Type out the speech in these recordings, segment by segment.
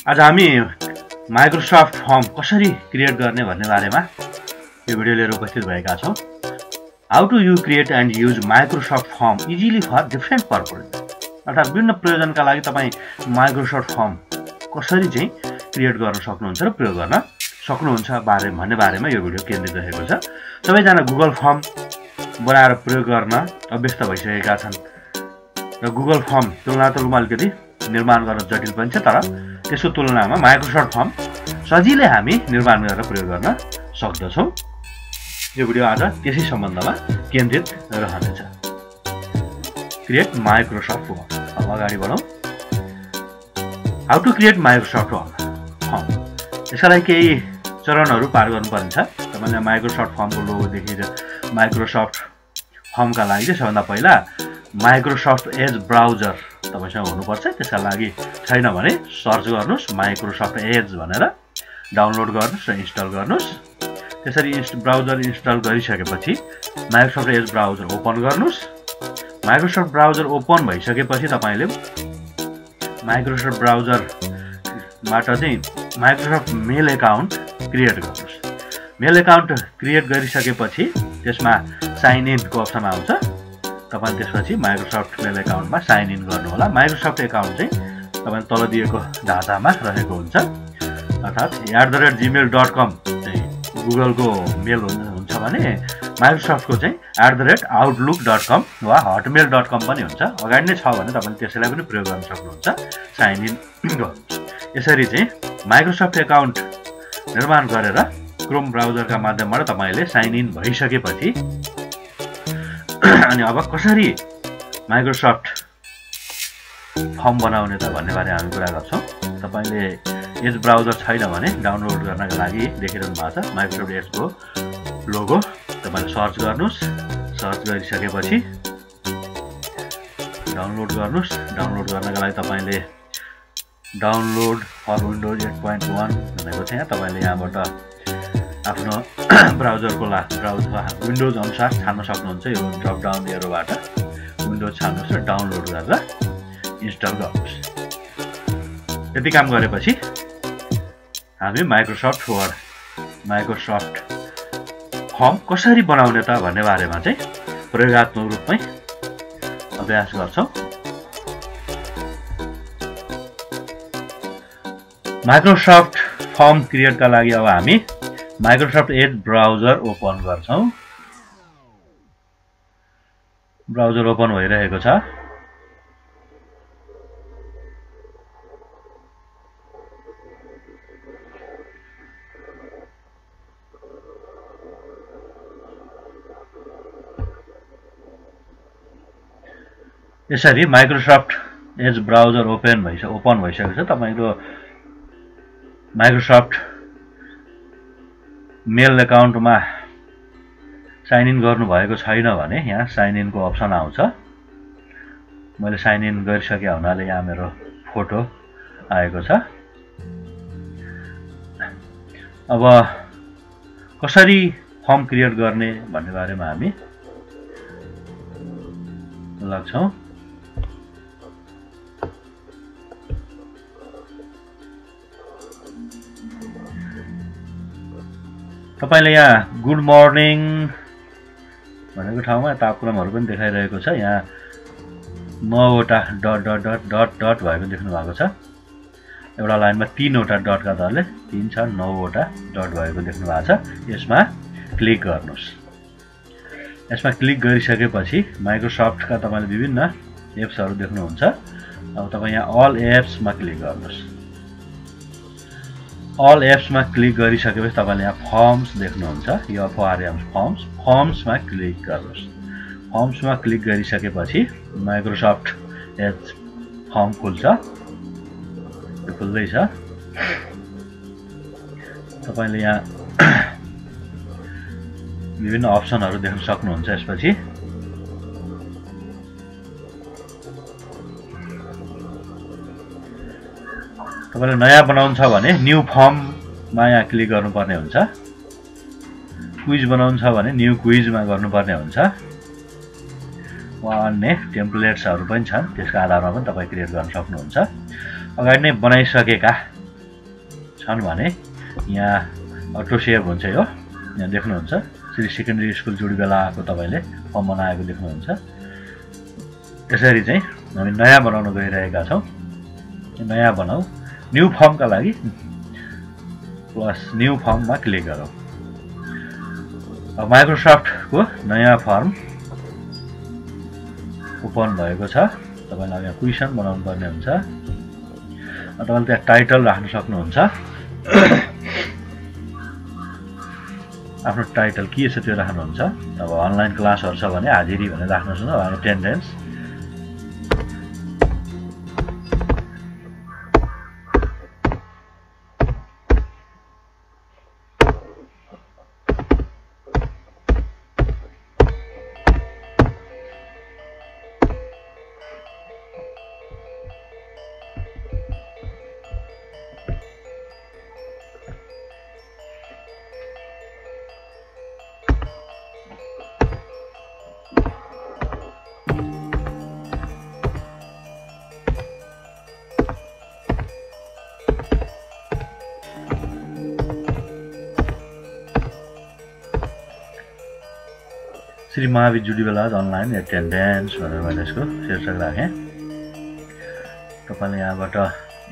आज हामी Microsoft form कसरी क्रिएट गर्ने भन्ने बारेमा यो भिडियो लिएर उपस्थित भएका छौं। How to you create and use Microsoft form easily for different purpose. अर्थात् विभिन्न प्रयोजनका लागि तपाईँ माइक्रोसफ्ट फर्म कसरी चाहिँ क्रिएट गर्न सक्नुहुन्छ र प्रयोग गर्न सक्नुहुन्छ भन्ने बारेमा यो भिडियो केन्द्रित रहेको छ। सबैजना गुगल फर्म बनाएर प्रयोग गर्न अभ्यस्त भइसकेका छन् र गुगल फर्म तुलनात्मकमा अलिकति निर्माण गर्न जटिल पनि छ, तर त्यसको तुलनामा माइक्रोसफ्ट फर्म सजिलै हामी निर्माण गरेर प्रयोग गर्न सक्दछौँ। यो भिडियो आज त्यसै सम्बन्धमा केन्द्रित रहनेछ। Create Microsoft form. अब अगाडि बढौँ। How to create Microsoft form. यसका लागि केही चरणहरू पार गर्नुपर्ने छ। तपाईँले माइक्रोसफ्ट फर्मको लोगो देखेर माइक्रोसफ्ट फर्मका लागि चाहिँ सबभन्दा पहिला माइक्रोसफ्ट एज ब्राउजर तपाईसँग हुनुपर्छ। त्यसका लागि छैन भने सर्च गर्नुहोस् माइक्रोसफ्ट एज भनेर, डाउनलोड गर्नुहोस् र इन्स्टल गर्नुहोस्। त्यसरी ब्राउजर इन्स्टल गरिसकेपछि माइक्रोसफ्ट एज ब्राउजर ओपन गर्नुहोस्। माइक्रोसफ्ट ब्राउजर ओपन भइसकेपछि तपाईँले माइक्रोसफ्ट ब्राउजरबाट चाहिँ माइक्रोसफ्ट मेल एकाउन्ट क्रिएट गर्नुहोस्। मेल एकाउन्ट क्रिएट गरिसकेपछि त्यसमा साइन इनको अप्सन आउँछ। तपाईँ त्यसपछि माइक्रोसफ्ट मेल एकाउन्टमा साइन इन गर्नुहोला। माइक्रोसफ्ट एकाउन्ट चाहिँ तपाईँ तल दिएको ढाँचामा रहेको हुन्छ। अर्थात् @gmail.com चाहिँ गुगलको मेल हुन्छ भने माइक्रोसफ्टको चाहिँ @outlook.com वा hotmail.com पनि हुन्छ। अगाडि नै छ भने तपाईँले त्यसैलाई पनि प्रयोग गर्न सक्नुहुन्छ। साइन इन गर्नुहोस्। यसरी चाहिँ माइक्रोसफ्ट एकाउन्ट निर्माण गरेर क्रोम ब्राउजरका माध्यमबाट तपाईँले साइन इन भइसकेपछि अनि अब कसरी माइक्रोसफ्ट फर्म बनाउने त भन्ने बारे हामी कुरा गर्छौँ। तपाईँले एज ब्राउजर छैन भने डाउनलोड गर्नका लागि देखिरहनु भएको छ माइक्रोसफ्ट एजको लोगो। तपाईँले सर्च गर्नुहोस्। सर्च गरिसकेपछि डाउनलोड गर्नुहोस्। डाउनलोड गर्नका लागि तपाईँले डाउनलोड फर विन्डोज 8.1 भनेको छ। यहाँ तपाईँले यहाँबाट आफ्नो ब्राउजरको विन्डोज अनुसार छान्न सक्नुहुन्छ। यो ड्रप डाउन एरोबाट विन्डोज छान्नुहोस् र डाउनलोड गरेर इन्स्टल गर्नुहोस्। यति काम गरेपछि हामी माइक्रोसफ्ट फर्म कसरी बनाउने त भन्ने बारेमा चाहिँ प्रयोगात्मक रूपमै अभ्यास गर्छौँ। माइक्रोसफ्ट फर्म क्रिएटका लागि अब हामी माइक्रोसफ्ट एज ब्राउजर ओपन गर्छौँ। ब्राउजर ओपन भइरहेको छ। यसरी माइक्रोसफ्ट एज ब्राउजर ओपन भइसकेको छ। तपाईँको माइक्रोसफ्ट मेल एकाउन्टमा साइन इन गर्नुभएको छैन भने यहाँ साइन इनको अप्सन आउँछ। मैले साइन इन गरिसके हुनाले यहाँ मेरो फोटो आएको छ। अब कसरी फर्म क्रिएट गर्ने भन्ने बारेमा हामी लाग्छौँ। तपाईँले यहाँ गुड मर्निङ भनेको ठाउँमा तापक्रमहरू पनि देखाइरहेको छ। यहाँ 9वटा डट भएको देख्नु भएको छ। एउटा लाइनमा 3वटा डटका दरले 3 छ, 9वटा डट भएको देख्नु भएको छ। यसमा क्लिक गर्नुहोस्। यसमा क्लिक गरिसकेपछि माइक्रोसफ्टका तपाईँले विभिन्न एप्सहरू देख्नुहुन्छ। अब तपाईँ यहाँ अल एप्समा क्लिक गर्नुहोस्। अल एप्समा क्लिक गरिसकेपछि तपाईँले यहाँ फर्म्स देख्नुहुन्छ। यो फर्म्समा क्लिक गर्नुहोस्। फर्म्समा क्लिक गरिसकेपछि माइक्रोसफ्ट एज फर्म खुल्छ। यो खुल्दैछ। तपाईँले यहाँ विभिन्न अप्सनहरू देख्न सक्नुहुन्छ। यसपछि तपाईँले नयाँ बनाउनु छ भने न्यू फर्ममा यहाँ क्लिक गर्नुपर्ने हुन्छ। क्विज बनाउनु छ भने न्यू क्विजमा गर्नुपर्ने हुन्छ। वा अन्य टेम्प्लेट्सहरू पनि छन्, त्यसको आधारमा पनि तपाईँ क्रिएट गर्न सक्नुहुन्छ। अगाडि नै बनाइसकेका छन् भने यहाँ अटो सेभ हुन्छ। यो यहाँ देख्नुहुन्छ श्री सेकेन्डरी स्कुल जुडिबेलाको तपाईले फर्म बनाएको देख्नुहुन्छ। यसरी चाहिँ हामी नयाँ बनाउन गइरहेका छौं। नयाँ बनाऊ, न्यू फर्मका लागि प्लस न्यू फर्ममा क्लिक गरौँ। अब माइक्रोसफ्टको नयाँ फर्म ओपन भएको छ। तपाईलाई यहाँ क्वेशन बनाउनु पर्ने हुन्छ। तपाईले त्यहाँ टाइटल राख्न सक्नुहुन्छ। आफ्नो टाइटल के छ त्यो राख्नुहुन्छ। अब अनलाइन क्लासहरु छ भने हाजिरी भनेर राख्नुहोस् न, attendance. Shri Mahavir Judibela online attendance भनेर मैले यसको शीर्षक राखेँ। तपाईले यहाँबाट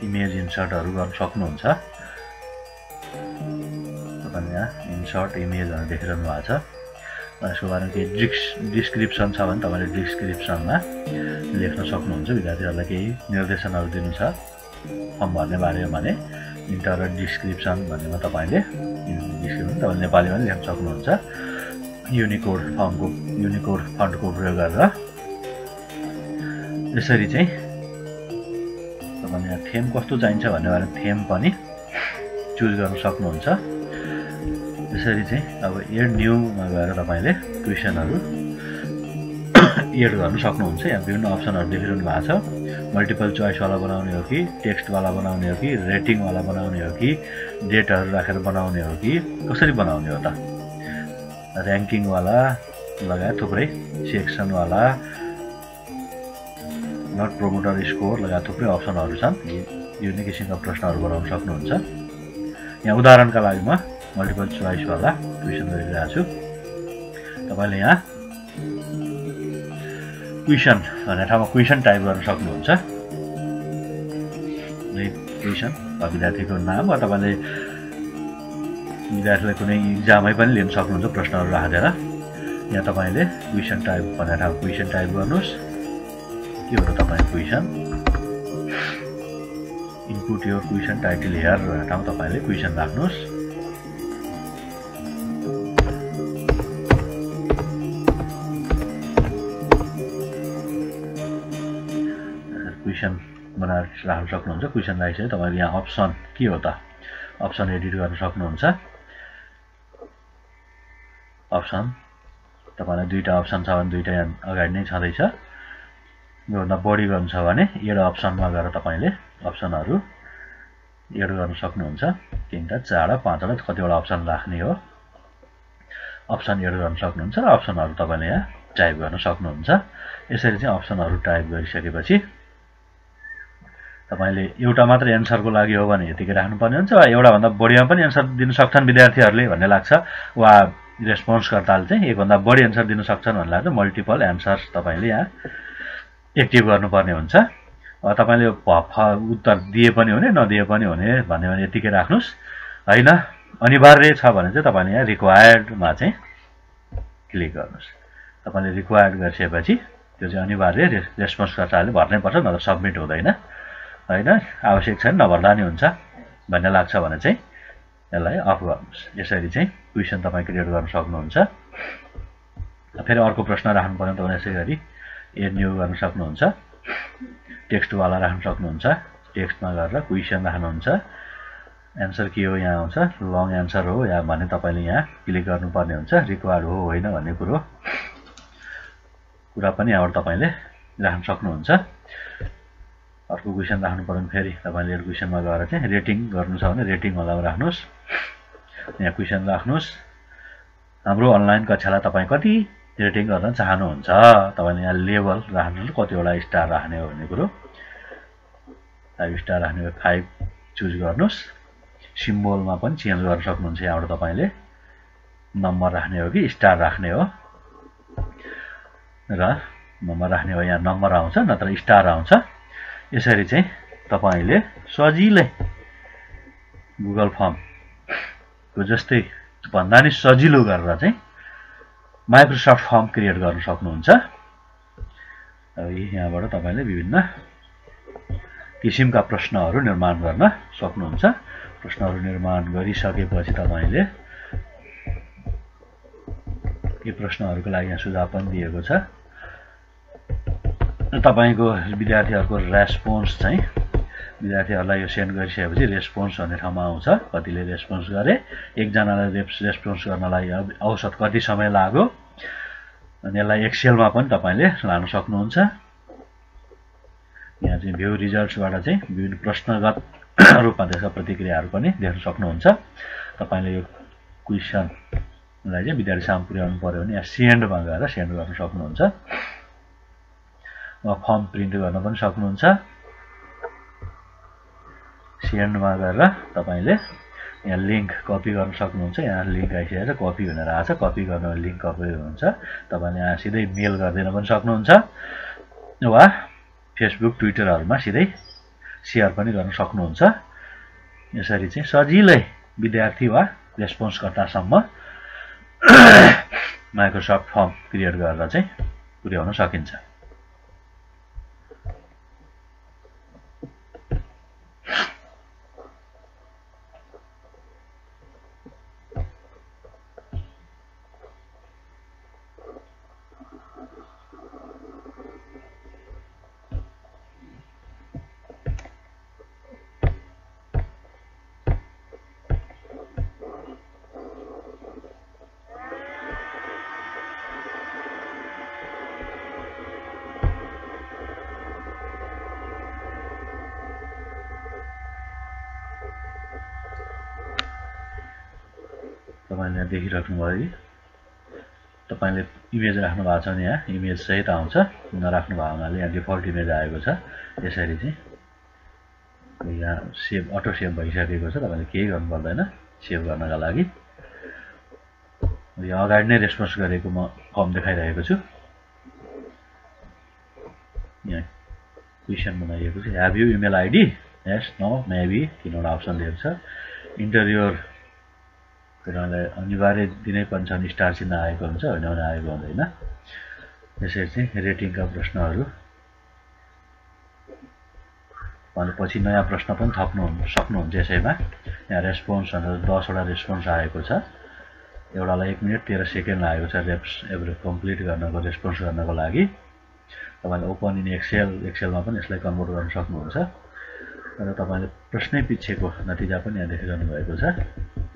इमेज इन्सर्टहरु गर्न सक्नुहुन्छ। तपाईले यहाँ इन्सर्ट इमेज भनेर देखिरहनु भएको छ। यसको बारेमा केही डिस्क्रिप्सन छ भने तपाईले डिस्क्रिप्सनमा लेख्न सक्नुहुन्छ। विद्यार्थीहरुलाई केही निर्देशनहरु दिनु छ फर्म भर्ने बारेमा भने इन्टर डिस्क्रिप्सन भन्नेमा तपाईले तपाईले नेपालीमा लेख्न सक्नुहुन्छ। युनिकोड फन्टको प्रयोग गरेर यसरी चाहिँ तपाईले यहाँ थेम कस्तो चाहिन्छ भन्ने बारेमा थेम पनि चुज गर्न सक्नुहुन्छ। यसरी चाहिँ अब एड न्यूमा गएर तपाईले क्वेशनहरु एड गर्न सक्नुहुन्छ। यहाँ विभिन्न अप्सनहरु देखिरहनु भएको छ। मल्टिपल चोइस वाला बनाउने हो कि टेक्स्ट वाला बनाउने हो कि रेटिङ वाला बनाउने हो कि डेटहरु राखेर बनाउने हो कि कसरी बनाउने हो त। र्याङ्किङ वाला लगायत थुप्रै सेक्सन वाला नट प्रोमोटर स्कोर लगायत थुप्रै अप्सनहरु छन्। युनिक किसिमका प्रश्नहरु बनाउन सक्नुहुन्छ। यहाँ उदाहरणका लागि म मल्टिपल चोइस वाला क्वेशन गरिरहेको छु। तपाईले यहाँ क्वेशन भन्ने ठाउँमा क्वेशन टाइप गर्न सक्नुहुन्छ। क्वेशन विद्यार्थीको नाम वा तपाईले विद्यार्थीलाई कुनै इक्जामै पनि लिन सक्नुहुन्छ प्रश्नहरु राखेर। यहाँ तपाईले क्वेशन टाइप भन्ने ठाउँमा क्वेशन टाइप गर्नुस्। के हो त तपाईको question. Input your question title here भन्ने ठाउँमा तपाईले क्वेशन राख्नुस्। क्वेशन बनाएर राख्न सक्नुहुन्छ। क्वेशन राखिसके तपाईले यहाँ अप्सन के हो त अप्सन एडिट गर्न सक्नुहुन्छ। अप्सन तपाईलाई दुईटा अप्सन छ भने दुईटा यहाँ अगाडि नै छँदैछ। योभन्दा बढी गर्नु छ भने एड अप्सनमा गएर तपाईले अप्सनहरु एड गर्न सक्नुहुन्छ। 3 टा 4 टा 5 टा कतिवटा अप्सन राख्ने हो अप्सन एड गर्न सक्नुहुन्छ र अप्सनहरु तपाईले यहाँ टाइप गर्न सक्नुहुन्छ। यसरी चाहिँ अप्सनहरु टाइप गरिसकेपछि तपाईले एउटा मात्र एन्सरको लागि हो भने यतिकै राख्नुपर्ने हुन्छ वा एउटा भन्दा बढीमा पनि एन्सर दिन सक्छन् विद्यार्थीहरुले भन्ने लाग्छ वा रेस्पोन्सकर्ताले चाहिँ एक भन्दा बढी एन्सर दिन सक्छन् भन्ने लाग्छ मल्टिपल एन्सर्स तपाईले यहाँ एक्टिभ गर्नुपर्ने हुन्छ। तपाईले उत्तर दिए पनि हुने नदिए पनि हुने भन्ने भने यतिकै राख्नुस्। हैन अनिवार्य छ भने चाहिँ तपाईले यहाँ रिक्वायर्डमा चाहिँ क्लिक गर्नुस्। तपाईले रिक्वायर्ड गरिसकेपछि त्यो चाहिँ अनिवार्य रेस्पोन्सकर्ताले भर्नै पर्छ नत्र सबमिट हुँदैन। हैन आवश्यक छैन नभर्दा नि हुन्छ भन्ने लाग्छ भने चाहिँ यसलाई अफ गर्नुस्। यसरी चाहिँ क्वेशन तपाई क्रिएट गर्न सक्नुहुन्छ। फेरि अर्को प्रश्न राख्नु पर्यो तपाईले यसै गरी एड न्यू गर्न सक्नुहुन्छ। टेक्स्ट वाला राख्न सक्नुहुन्छ। टेक्स्टमा गएर क्वेशन राख्नुहुन्छ। एन्सर के हो यहाँ आउँछ लङ एन्सर हो या भने तपाईले यहाँ क्लिक गर्नुपर्ने हुन्छ। रिक्वायर्ड हो होइन भन्ने कुरा पनि यहाँबाट तपाईले राख्न सक्नुहुन्छ। अर्को क्वेशन राख्नु पर्यो भने फेरि तपाईले यो क्वेशनमा गएर चाहिँ रेटिङ गर्नु छ भने रेटिङ वालामा राख्नुस्। यहाँ क्वेशन राख्नुस्। हाम्रो अनलाइन कक्षालाई तपाई कति रेटिङ गर्न चाहनुहुन्छ। तपाईले यहाँ लेभल राख्नुस् कतिवटा स्टार राख्ने हो भन्ने कुरो 5 स्टार राख्ने 5 चुज गर्नुस्। सिम्बलमा पनि चेन्ज गर्न सक्नुहुन्छ। यहाँबाट तपाईले नम्बर राख्ने हो कि स्टार राख्ने हो, र नम्बर राख्ने हो यहाँ नम्बर आउँछ नत्र स्टार आउँछ। यसरी चाहिँ तपाईले सजिलै गुगल फर्म को जस्तै भन्दा नि सजिलो गरेर चाहिँ माइक्रोसफ्ट फर्म क्रिएट गर्न सक्नुहुन्छ। अब यहाँबाट तपाईले विभिन्न किसिमका प्रश्नहरू निर्माण गर्न सक्नुहुन्छ। प्रश्नहरू निर्माण गरिसकेपछि तपाईले यी प्रश्नहरूको लागि यहाँ सुझाव पनि दिएको छ। तपाईको विद्यार्थीहरुको रेस्पोन्स चाहिँ विद्यार्थीहरुलाई यो सेन्ड गरिसकेपछि रेस्पोन्स भन्ने ठाउँमा आउँछ। कतिले रेस्पोन्स गरे, एकजनालाई रेस्पोन्स गर्नलाई औसत कति समय लाग्यो, अनि यसलाई एक्सेलमा पनि तपाईले लान सक्नुहुन्छ। यहाँ चाहिँ भ्यू रिजल्ट्सबाट चाहिँ विभिन्न प्रश्नगत रूपमा त्यसका प्रतिक्रियाहरू पनि देख्न सक्नुहुन्छ। तपाईले यो क्वेशनलाई चाहिँ विद्यार्थी सामु पुर्याउनु पर्यो भने यहाँ सेन्डमा गएर सेन्ड गर्न सक्नुहुन्छ। फर्म प्रिन्ट गर्न पनि सक्नुहुन्छ। सेन्डमा गएर तपाईले यहाँ लिंक कपी गर्न सक्नुहुन्छ। यहाँ लिंक आइसकेको छ, कपी भनेर आछ, कपी गर्न लिंक कपी हुन्छ। तपाईले यहाँ सिधै मेल गर्दिन पनि सक्नुहुन्छ, वा फेसबुक ट्विटरहरुमा सिधै शेयर पनि गर्न सक्नुहुन्छ। यसरी चाहिँ सजिलै विद्यार्थी वा रेस्पोन्सकर्तासम्म माइक्रोसफ्ट फर्म क्रिएट गरेर चाहिँ पुर्याउन सकिन्छ। तपाईले देखिराख्नु भयो। तपाईले इमेज राख्नु भएको छ भने यहाँ इमेज सहित आउँछ, नराख्नु भएको हुनाले यहाँ डिफल्ट इमेज आएको छ। यसरी चाहिँ यहाँ सेभ अटो सेभ भइसकेको छ। तपाईले केही गर्नु पर्दैन सेभ गर्नका लागि। यो अगाडि नै रेस्पोन्स गरेको म फर्म देखाइरहेको छु। यहाँ क्वेशन बनाइएको छ, have you email ID, yes no maybe तीनवटा अप्सन दिएको छ। इन्टरभ्युअर कुरालाई अनिवार्य दिनै पर्छ भने स्टार चिन्ह आएको हुन्छ, होइन भने आएको हुँदैन। यसरी चाहिँ रेटिङका प्रश्नहरू भनेपछि नयाँ प्रश्न पनि थप्नु सक्नुहुन्छ। यसैमा यहाँ रेस्पोन्स भनेर 10 वटा रेस्पोन्स आएको छ। एउटालाई 1 मिनेट 13 सेकेन्ड लागेको छ एभरेज कम्प्लिट गर्नको रेस्पोन्स गर्नको लागि। तपाईले ओपन इन एक्सेलमा पनि यसलाई कन्भर्ट गर्न सक्नुहुन्छ। र तपाईले प्रश्नै पिछेको नतिजा पनि यहाँ देखिरहनु भएको छ।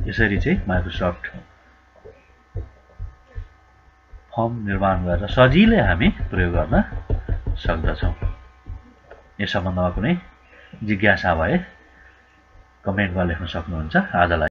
यसरी चाहिँ माइक्रोसफ्ट फर्म निर्माण गरेर सजिलै हामी प्रयोग गर्न सक्दछौँ। यस सम्बन्धमा कुनै जिज्ञासा भए कमेन्टमा लेख्न सक्नुहुन्छ। आजलाई